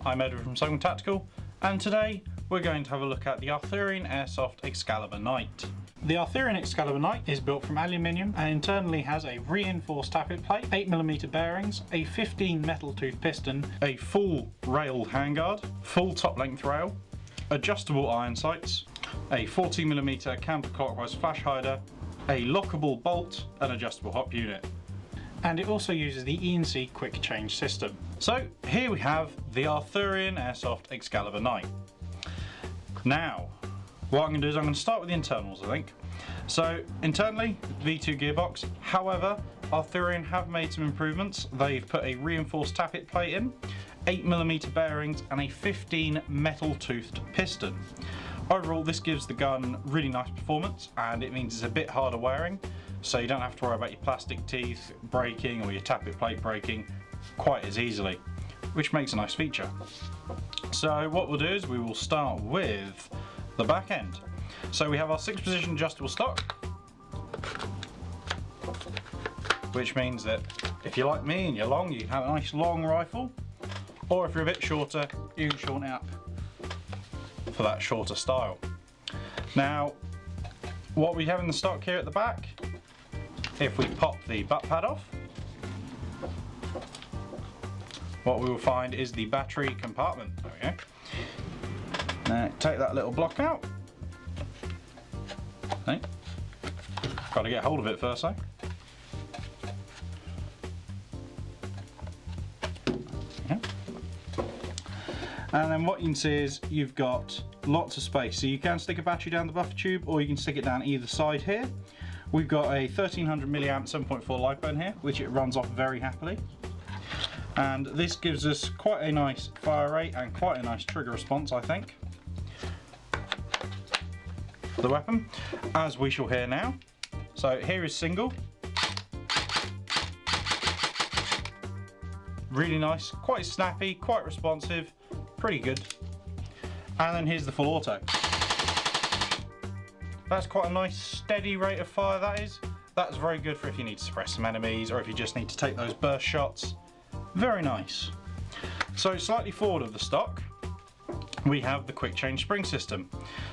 I'm Edward from Selector Tactical, and today we're going to have a look at the Arthurian Airsoft Knight. The Arthurian Knight is built from aluminium and internally has a reinforced tappet plate, 8mm bearings, a 15 metal tooth piston, a full railed handguard, full top length rail, adjustable iron sights, a 40mm counterclockwise flash hider, a lockable bolt, and adjustable hop unit. And it also uses the E&C quick change system. So here we have the Arthurian Airsoft Knight. Now, what I'm going to do is I'm going to start with the internals, I think. So internally, V2 gearbox. However, Arthurian have made some improvements. They've put a reinforced tappet plate in, 8mm bearings, and a 15 metal toothed piston. Overall, this gives the gun really nice performance, and it means it's a bit harder wearing, so you don't have to worry about your plastic teeth breaking or your tappet plate breaking quite as easily, which makes a nice feature. So what we'll do is we will start with the back end. So we have our 6-position adjustable stock, which means that if you're like me and you're long, you can have a nice long rifle, or if you're a bit shorter, you can shorten it up for that shorter style. Now, what we have in the stock here at the back, if we pop the butt pad off, what we will find is the battery compartment. There we go. Now take that little block out. Okay. Got to get hold of it first though. Okay. And then what you can see is you've got lots of space. So you can stick a battery down the buffer tube, or you can stick it down either side here. We've got a 1300 milliamp 7.4 LiPo in here, which it runs off very happily. And this gives us quite a nice fire rate and quite a nice trigger response, I think. The weapon, as we shall hear now. So here is single. Really nice, quite snappy, quite responsive, pretty good. And then here's the full auto. That's quite a nice steady rate of fire, that is. That's very good for if you need to suppress some enemies or if you just need to take those burst shots. Very nice. So slightly forward of the stock, we have the quick change spring system.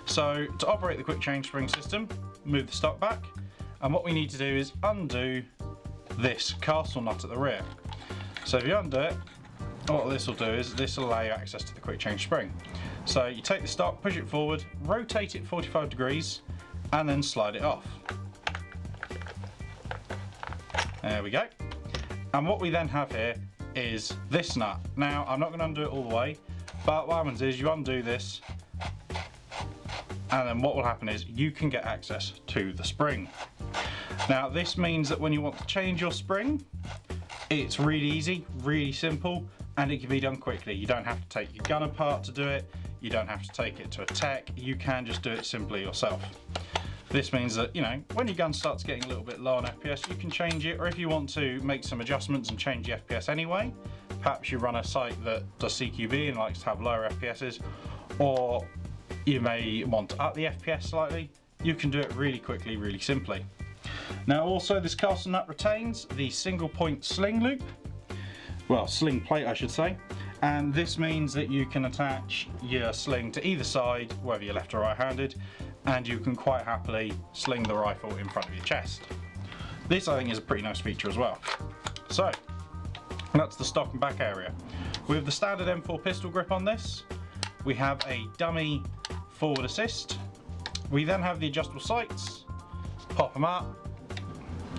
So to operate the quick change spring system, move the stock back, and what we need to do is undo this castle nut at the rear. So if you undo it, what this will do is this will allow you access to the quick change spring. So you take the stock, push it forward, rotate it 45 degrees, and then slide it off. There we go. And what we then have here is this nut. Now, I'm not going to undo it all the way, but what happens is you undo this, and then what will happen is you can get access to the spring. Now, this means that when you want to change your spring, it's really easy, really simple, and it can be done quickly. You don't have to take your gun apart to do it. You don't have to take it to a tech. You can just do it simply yourself. This means that, you know, when your gun starts getting a little bit low on FPS, you can change it, or if you want to make some adjustments and change the FPS anyway, perhaps you run a site that does CQB and likes to have lower FPSs, or you may want to up the FPS slightly, you can do it really quickly, really simply. Now also this castle nut retains the single point sling loop, well, sling plate I should say, and this means that you can attach your sling to either side, whether you're left or right handed, and you can quite happily sling the rifle in front of your chest. This I think is a pretty nice feature as well. So that's the stock and back area. With the standard M4 pistol grip on this, we have a dummy forward assist. We then have the adjustable sights, pop them up.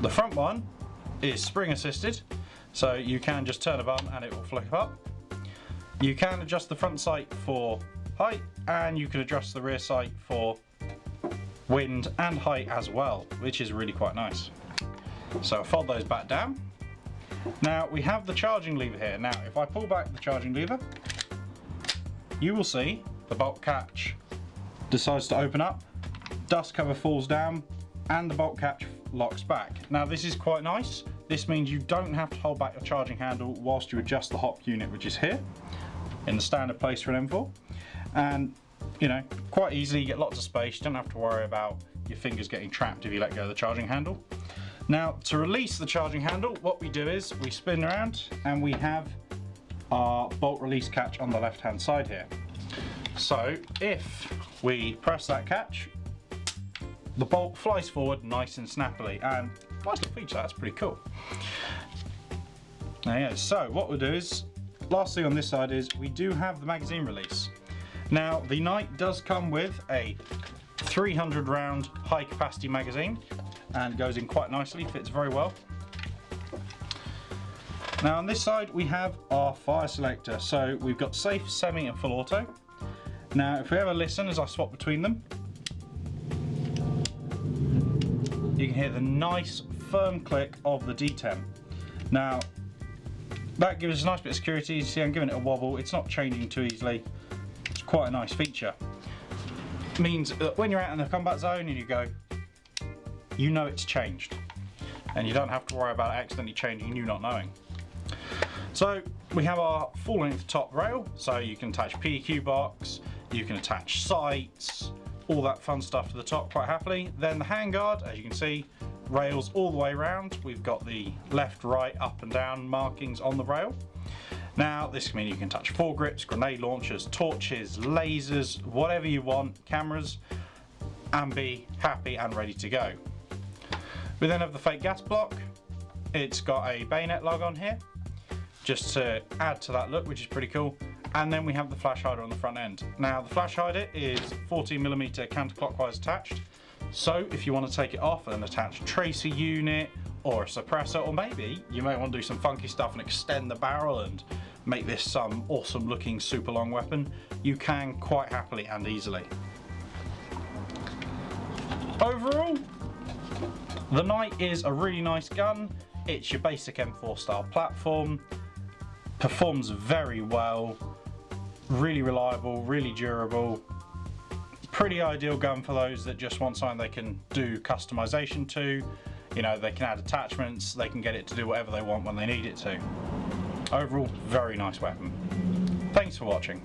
The front one is spring assisted, so you can just turn a button and it will flick up. You can adjust the front sight for height, and you can adjust the rear sight for wind and height as well, which is really quite nice. So I'll fold those back down. Now we have the charging lever here. Now if I pull back the charging lever, you will see the bolt catch decides to open up, dust cover falls down, and the bolt catch locks back. Now this is quite nice. This means you don't have to hold back your charging handle whilst you adjust the hop unit, which is here in the standard place for an M4. And you know, quite easily you get lots of space. You don't have to worry about your fingers getting trapped if you let go of the charging handle. Now to release the charging handle, what we do is we spin around and we have our bolt release catch on the left hand side here. So if we press that catch, the bolt flies forward nice and snappily, and nice little feature, that's pretty cool. There you go. So what we'll do is, last thing on this side is we do have the magazine release. Now the Knight does come with a 300 round high capacity magazine and goes in quite nicely, fits very well. Now on this side we have our fire selector. So we've got safe, semi and full auto. Now if we ever listen as I swap between them, you can hear the nice firm click of the D10. Now that gives us a nice bit of security. You see I'm giving it a wobble, it's not changing too easily. It's quite a nice feature. It means that when you're out in the combat zone and you go, you know it's changed. And you don't have to worry about accidentally changing and you not knowing. So we have our full length top rail, so you can attach PEQ box, you can attach sights, all that fun stuff to the top quite happily. Then the handguard, as you can see, rails all the way around. We've got the left, right, up and down markings on the rail. Now this can mean you can attach foregrips, grenade launchers, torches, lasers, whatever you want, cameras, and be happy and ready to go. We then have the fake gas block. It's got a bayonet lug on here, just to add to that look, which is pretty cool. And then we have the flash hider on the front end. Now the flash hider is 14mm counterclockwise attached. So if you want to take it off and attach a tracer unit or a suppressor, or maybe you may want to do some funky stuff and extend the barrel and make this some awesome looking super long weapon, you can quite happily and easily. Overall, the Knight is a really nice gun. It's your basic M4 style platform, performs very well, really reliable, really durable, pretty ideal gun for those that just want something they can do customization to. You know, they can add attachments, they can get it to do whatever they want when they need it to. Overall, very nice weapon. Thanks for watching.